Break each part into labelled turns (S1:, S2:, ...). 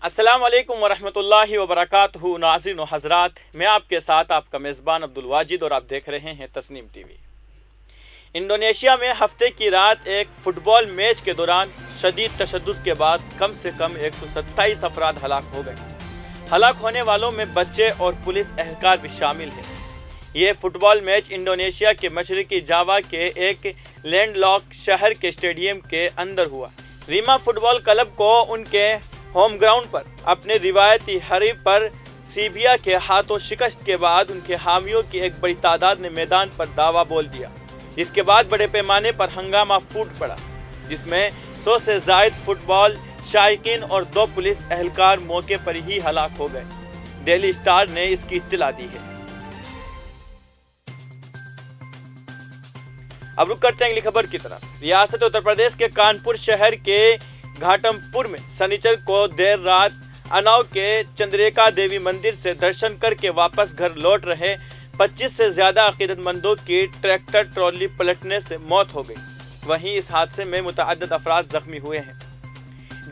S1: अस्सलाम वालेकुम वरहमतुल्लाहि वबरकातुहू। नाज़रीन व हज़रात, मैं आपके साथ आपका मेज़बान अब्दुल वाजिद और आप देख रहे हैं तस्नीम टीवी। इंडोनेशिया में हफ्ते की रात एक फुटबॉल मैच के दौरान शदीद तशद्दुद के बाद कम से कम 127 अफराद हलाक हो गए। हलाक होने वालों में बच्चे और पुलिस एहलकार भी शामिल हैं। ये फुटबॉल मैच इंडोनेशिया के मशरकी जावा के एक लैंडलॉक शहर के स्टेडियम के अंदर हुआ। रीमा फुटबॉल क्लब को उनके होम ग्राउंड पर अपने रिवायती हरीफ पर सीबिया के हाथों शिकस्त के बाद उनके हामियों की एक बड़ी तादाद ने मैदान पर दावा बोल दिया, जिसके बाद बड़े पैमाने पर हंगामा फूट पड़ा, जिसमें 100 से ज़ायद फुटबॉल शायकीन और 2 पुलिस एहलकार मौके पर ही हलाक हो गए। डेली स्टार ने इसकी इत्तला दी है। अब रुक करते हैं अगली खबर की तरफ। रियासत उत्तर प्रदेश के कानपुर शहर के घाटमपुर में शनिचर को देर रात अनाव के चंद्रिका देवी मंदिर से दर्शन करके वापस घर लौट रहे 25 से ज़्यादा अकीदतमंदों की ट्रैक्टर ट्रॉली पलटने से मौत हो गई। वहीं इस हादसे में मुतअद्दिद अफराद जख्मी हुए हैं।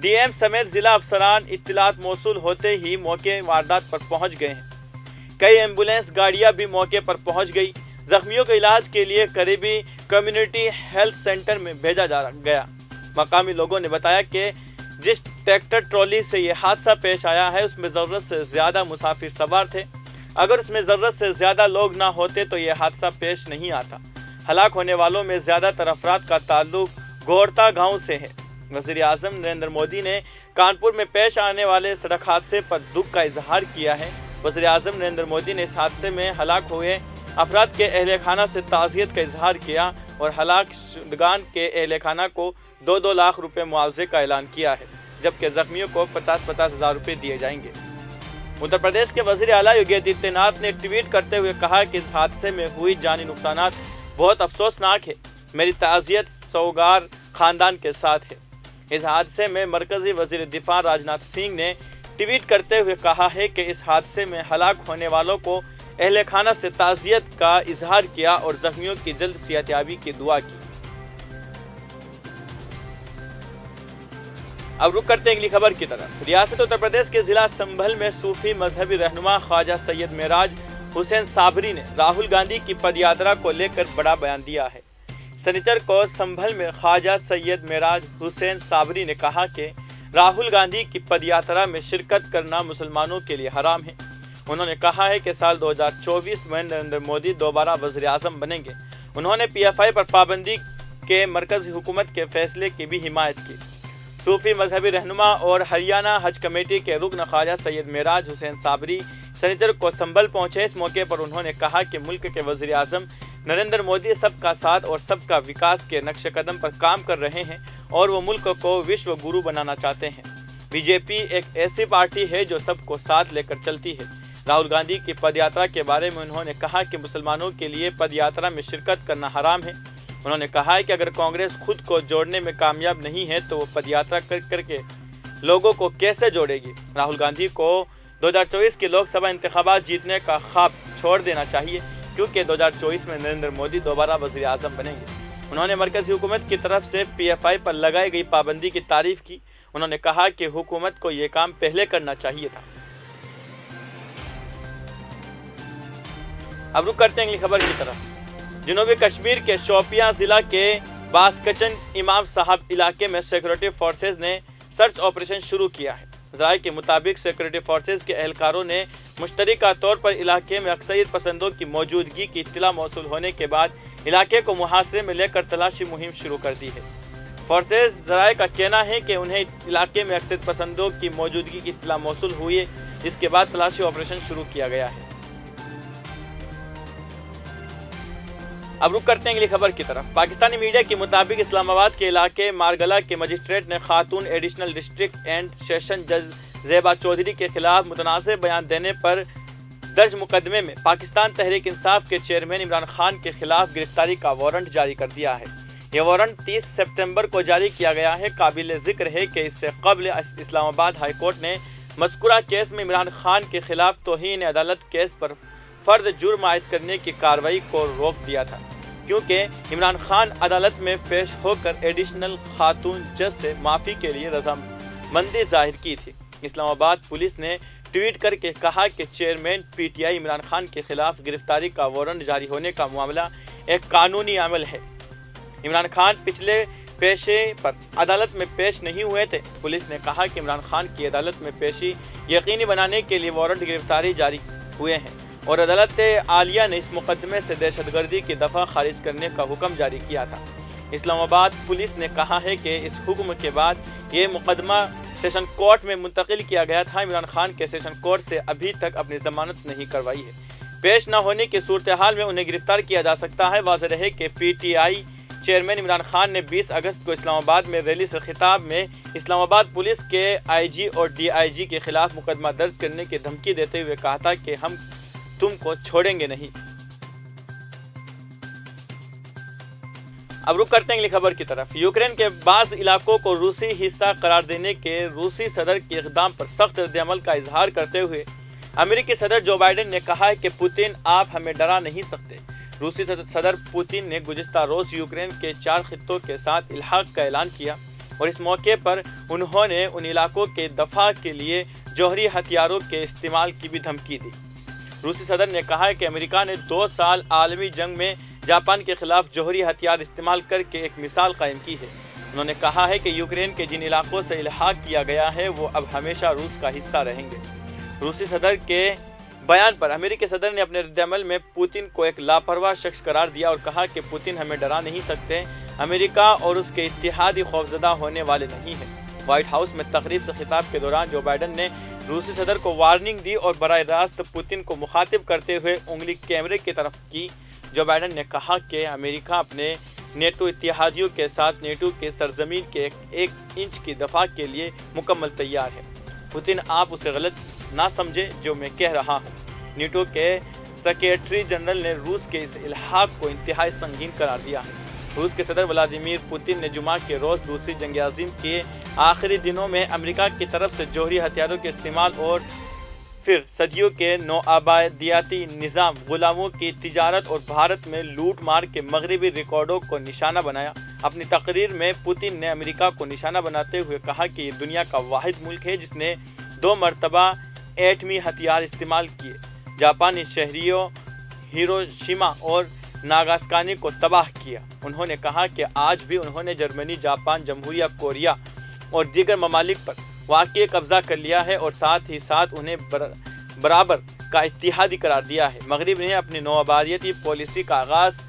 S1: डीएम समेत जिला अफसरान इत्तलात मौसूल होते ही मौके वारदात पर पहुंच गए हैं। कई एम्बुलेंस गाड़ियां भी मौके पर पहुंच गई। जख्मियों के इलाज के लिए करीबी कम्युनिटी हेल्थ सेंटर में भेजा गया। मकामी लोगों ने बताया कि जिस ट्रैक्टर ट्रॉली से ये हादसा पेश आया है उसमें ज़रूरत से ज़्यादा मुसाफिर सवार थे। अगर उसमें ज़रूरत से ज़्यादा लोग ना होते तो ये हादसा पेश नहीं आता। हलाक होने वालों में ज़्यादातर अफराद का ताल्लुक घोड़ता गांव से है। वज़ीर आज़म नरेंद्र मोदी ने कानपुर में पेश आने वाले सड़क हादसे पर दुख का इजहार किया है। वज़ीर आज़म नरेंद्र मोदी ने इस हादसे में हलाक हुए अफराद के अहल खाना से ताज़ियत का इजहार किया और हलाक शुदगान के अहल खाना को 2-2 लाख रुपए मुआवजे का ऐलान किया है, जबकि जख्मियों को 50-50 हज़ार रुपये दिए जाएंगे। उत्तर प्रदेश के वज़ीर आला योगी आदित्यनाथ ने ट्वीट करते हुए कहा कि इस हादसे में हुई जानी नुकसानात बहुत अफसोसनाक है। मेरी ताज़ियत सौगार ख़ानदान के साथ है। इस हादसे में मरकज़ी वज़ीर दिफा राजनाथ सिंह ने ट्वीट करते हुए कहा है कि इस हादसे में हलाक होने वालों को अहले खाना से ताज़ियत का इजहार किया और जख्मियों की जल्द सेहतयाबी की दुआ की। अब रुक करते हैं अगली खबर की तरफ। रियासत उत्तर प्रदेश के जिला संभल में सूफी मजहबी रहनुमा ख्वाजा सैयद मेराज हुसैन साबरी ने राहुल गांधी की पदयात्रा को लेकर बड़ा बयान दिया है। शनिचर को संभल में ख्वाजा सैयद मेराज हुसैन साबरी ने कहा कि राहुल गांधी की पदयात्रा में शिरकत करना मुसलमानों के लिए हराम है। उन्होंने कहा है कि साल 2024 में नरेंद्र मोदी दोबारा वज़ीर आज़म बनेंगे। उन्होंने PFI पर पाबंदी के मरकज़ी हुकूमत के फैसले की भी हिमायत की। सूफी मजहबी रहनुमा और हरियाणा हज कमेटी के रुकन ख्वाजा सैयद मेराज हुसैन साबरी शनिचर को संभल पहुंचे। इस मौके पर उन्होंने कहा कि मुल्क के वज़ीर आज़म नरेंद्र मोदी सबका साथ और सबका विकास के नक्श कदम पर काम कर रहे हैं और वो मुल्क को विश्व गुरु बनाना चाहते हैं। बीजेपी एक ऐसी पार्टी है जो सबको साथ लेकर चलती है। राहुल गांधी की पदयात्रा के बारे में उन्होंने कहा कि मुसलमानों के लिए पदयात्रा में शिरकत करना हराम है। उन्होंने कहा है कि अगर कांग्रेस खुद को जोड़ने में कामयाब नहीं है तो वो पदयात्रा करके लोगों को कैसे जोड़ेगी। राहुल गांधी को 2024 के लोकसभा इंतखाबात जीतने का ख्वाब छोड़ देना चाहिए, क्योंकि 2024 में नरेंद्र मोदी दोबारा वज़ीर आज़म बनेंगे। उन्होंने मरकज़ी हुकूमत की तरफ से PFI पर लगाई गई पाबंदी की तारीफ़ की। उन्होंने कहा कि हुकूमत को ये काम पहले करना चाहिए था। अब रुक करते हैं अगली खबर की तरफ। जनूबी कश्मीर के शोपियां ज़िला के बासकचन इमाम साहब इलाके में सिक्योरिटी फोर्सेज ने सर्च ऑपरेशन शुरू किया है। ज़राए के मुताबिक सिक्योरिटी फोर्सेज के एहलकारों ने मुश्तरका तौर पर इलाके में अक्सरियत पसंदों की मौजूदगी की इत्तला मौसूल होने के बाद इलाके को मुहासरे में लेकर तलाशी मुहिम शुरू कर दी है। फोर्सेज ज़राए का कहना है कि उन्हें इलाके में अक्सरियत पसंदों की मौजूदगी की इत्तला मौसूल हुई है, जिसके बाद तलाशी ऑपरेशन शुरू किया गया है। अब रुक करते हैं अगली खबर की तरफ। पाकिस्तानी मीडिया के मुताबिक इस्लामाबाद के इलाके मारगला के मजिस्ट्रेट ने खातून एडिशनल डिस्ट्रिक्ट एंड सेशन जज ज़ेबा चौधरी के खिलाफ मुतनाज़ बयान देने पर दर्ज मुकदमे में पाकिस्तान तहरीक इंसाफ के चेयरमैन इमरान खान के खिलाफ गिरफ्तारी का वारंट जारी कर दिया है। यह वारंट 30 सितंबर को जारी किया गया है। काबिल ज़िक्र है कि इससे कबल इस्लामाबाद हाई कोर्ट ने मज़कूरा केस में इमरान खान के खिलाफ तौहीन अदालत केस पर फ़र्द जुर्म आयद करने की कार्रवाई को रोक दिया था, क्योंकि इमरान खान अदालत में पेश होकर एडिशनल खातून जज से माफ़ी के लिए रजामंदी जाहिर की थी। اسلام آباد پولیس نے ٹویٹ کر کے کہا کہ chairman P T I Imran Khan کے خلاف گرفتاری کا وارنٹ جاری ہونے کا معاملہ ایک قانونی عمل ہے۔ عمران خان پچھلے پیشے پر عدالت میں پیش نہیں ہوئے تھے۔ پولیس نے کہا کہ عمران خان کی عدالت میں پیشی یقینی بنانے کے لیے وارنٹ گرفتاری جاری ہوئے ہیں اور عدالت عالیہ نے اس مقدمے سے دہشت گردی کی دفعہ خارج کرنے کا حکم جاری کیا تھا۔ اسلام آباد پولیس نے کہا ہے کہ اس حکم کے بعد یہ مقدمہ سیشن کورٹ میں منتقل کیا گیا تھا۔ عمران خان کے سیشن کورٹ سے ابھی تک اپنی ضمانت نہیں کروائی ہے۔ پیش نہ ہونے کی صورتحال میں انہیں گرفتار کیا جا سکتا ہے۔ واضح رہے کہ P T I chairman Imran Khan نے 20 اگست کو اسلام آباد میں ریلی سے خطاب میں اسلام آباد پولیس کے آئی جی اور ڈی آئی جی کے خلاف مقدمہ درج کرنے کی دھمکی دیتے ہوئے کہا تھا کہ ہم تم کو چھوڑیں گے نہیں۔ اب رخ کرتے ہیں اگلی خبر کی طرف۔ یوکرین کے بعض علاقوں کو روسی حصہ قرار دینے کے روسی صدر کے اقدام پر سخت رد عمل کا اظہار کرتے ہوئے امریکی صدر جو بائیڈن نے کہا ہے کہ پوتین آپ ہمیں ڈرا نہیں سکتے۔ روسی صدر پوتین نے گزشتہ روز یوکرین کے 4 خطوں کے ساتھ الحاق کا اعلان کیا اور اس موقع پر انہوں نے ان علاقوں کے دفاع کے لیے جوہری ہتھیاروں کے استعمال کی بھی دھمکی دی۔ روسی صدر نے کہا کہ امریکہ نے 2 سال عالمی جنگ میں جاپان کے خلاف جوہری ہتھیار استعمال کر کے ایک مثال قائم کی ہے۔ انہوں نے کہا ہے کہ یوکرین کے جن علاقوں سے الحاق کیا گیا ہے وہ اب ہمیشہ روس کا حصہ رہیں گے۔ روسی صدر کے بیان پر امریکی صدر نے اپنے رد عمل میں پوتین کو ایک لاپرواہ شخص قرار دیا اور کہا کہ پوتین ہمیں ڈرا نہیں سکتے، امریکہ اور اس کے اتحادی خوفزدہ ہونے والے نہیں ہیں۔ وائٹ ہاؤس میں تقریب سے خطاب کے دوران جو بائیڈن نے روسی صدر کو وارننگ دی اور براہ راست پوتین کو مخاطب کرتے ہوئے انگلی کیمرے کی طرف کی۔ جو بائیڈن نے کہا کہ امریکہ اپنے نیٹو اتحادیوں کے ساتھ نیٹو کے سرزمین کے ایک انچ کی دفاع کے لیے مکمل تیار ہے۔ پوتین آپ اسے غلط نہ سمجھے جو میں کہہ رہا ہوں۔ نیٹو کے سیکریٹری جنرل نے روس کے اس الحاق کو انتہائی سنگین قرار دیا ہے۔ روس کے صدر ولادیمیر پوتین نے جمعہ کے روز دوسری جنگ عظیم کے آخری دنوں میں امریکہ کی طرف سے جوہری ہتھیاروں کے استعمال اور پھر صدیوں کے نوآبادیاتی نظام، غلاموں کی تجارت اور بھارت میں لوٹ مار کے مغربی ریکارڈوں کو نشانہ بنایا۔ اپنی تقریر میں پوتین نے امریکہ کو نشانہ بناتے ہوئے کہا کہ یہ دنیا کا واحد ملک ہے جس نے 2 مرتبہ ایٹمی ہتھیار استعمال کیے، جاپانی شہریوں ہیروشیما اور ناگاساکی کو تباہ کیا۔ انہوں نے کہا کہ آج بھی انہوں نے جرمنی، جاپان، جمہوریہ کوریا اور دیگر ممالک پر واقعی قبضہ کر لیا ہے اور ساتھ ہی ساتھ انہیں برابر کا اتحادی قرار دیا ہے۔ مغرب نے اپنی نوآبادیاتی پالیسی کا آغاز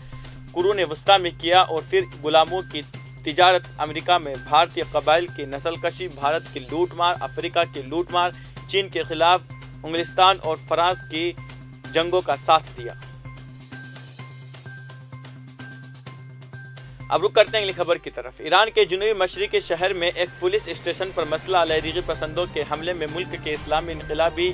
S1: قرون وسطیٰ میں کیا اور پھر غلاموں کی تجارت، امریکہ میں بھارتی قبائل کی نسل کشی، بھارت کی لوٹ مار، افریقہ کی لوٹ مار، چین کے خلاف انگلستان اور فرانس کی جنگوں کا ساتھ دیا۔ اب رخ کرتے ہیں اگلی خبر کی طرف۔ ایران کے جنوبی مشرقی شہر میں ایک پولیس اسٹیشن پر مسلح علیحدگی پسندوں کے حملے میں ملک کے اسلامی انقلابی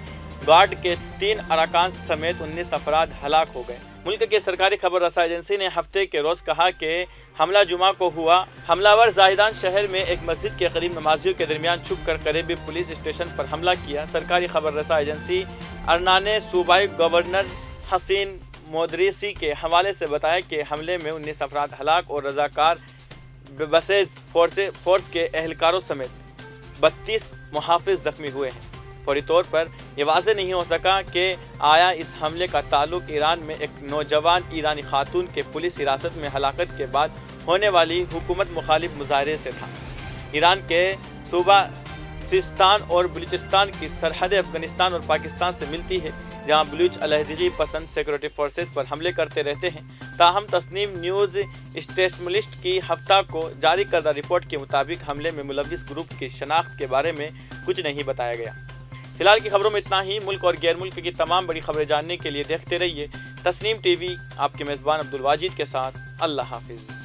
S1: گارڈ کے 3 ارکان سمیت 19 افراد ہلاک ہو گئے۔ ملک کی سرکاری خبر رساں ایجنسی نے ہفتے کے روز کہا کہ حملہ جمعہ کو ہوا۔ حملہ ور زاہدان شہر میں ایک مسجد کے قریب نمازیوں کے درمیان چھپ کر قریبی پولیس اسٹیشن پر حملہ کیا۔ سرکاری خبر رساں ایجنسی ارنا نے صوبائی گورنر حسین مودریسی کے حوالے سے بتایا کہ حملے میں 19 افراد ہلاک اور رضاکار بسیز فورس کے اہلکاروں سمیت 32 محافظ زخمی ہوئے ہیں۔ فوری طور پر یہ واضح نہیں ہو سکا کہ آیا اس حملے کا تعلق ایران میں ایک نوجوان ایرانی خاتون کے پولیس حراست میں ہلاکت کے بعد ہونے والی حکومت مخالف مظاہرے سے تھا۔ ایران کے صوبہ سیستان اور بلوچستان کی سرحد افغانستان اور پاکستان سے ملتی ہے، جہاں بلوچ علیحدگی پسند سیکورٹی فورسز پر حملے کرتے رہتے ہیں۔ تاہم تسنیم نیوز اسٹیشنلسٹ کی ہفتہ کو جاری کردہ رپورٹ کے مطابق حملے میں ملوث گروپ کی شناخت کے بارے میں کچھ نہیں بتایا گیا۔ فی الحال کی خبروں میں اتنا ہی۔ ملک اور غیر ملک کی تمام بڑی خبریں جاننے کے لیے دیکھتے رہیے تسنیم ٹی وی۔ آپ کے میزبان عبدالواجد کے ساتھ اللہ حافظ۔